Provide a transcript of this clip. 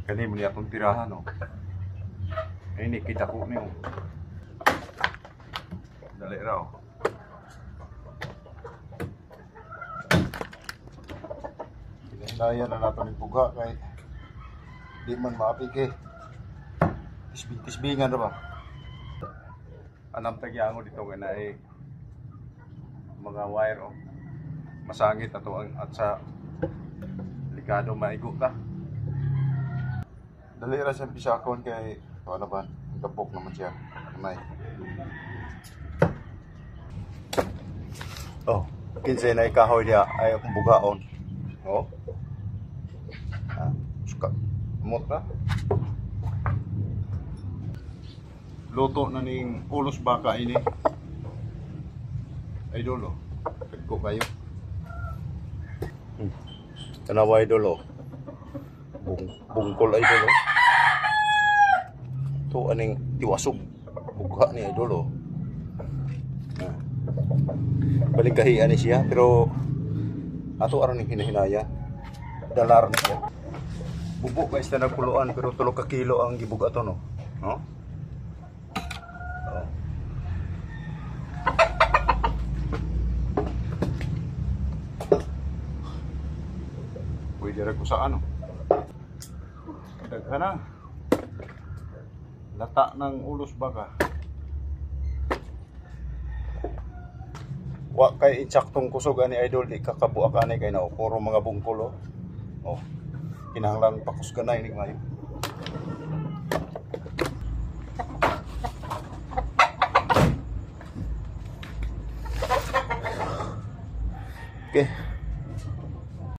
Kani mo niya akong tirahan, no? Ay, ini, kita ko niyo. Dali raw. Pinahindayan na natin yung buga kay di man maapig eh. Tisbingan na ba? Anam tagyango dito nga na eh. Mga wire, oh. Masangit ato at sa delikado maigo ka. Dali ra siyang pisakon kay ano ba, gabok naman siya. May. Oh, kinsay na ikahoy niya ay akong bugaon. Oh. Ah, suka. Mota. Luto na ning ulos baka ini. Idol, oh. Kagko kayo. Tanawa idol, oh. Bungkol idol, oh. Ito aning tiwasog. Bugha ni idol, oh. Balingkahian ni siya, pero ato aron ning hinahinaya. Dalar na siya. Bubo guys na nagpuluan, pero 3 ka kilo ang gibuga to, no? No? Oh. Pwede rin ko sa ano. Daghan na. Lata ng ulos baka. Wa kay insaktong kusog ani idol, di kakabuak ani kay na puro mga bungkol, oh. Oh. Kinahanglan pakusganay ni ngayon. Okay.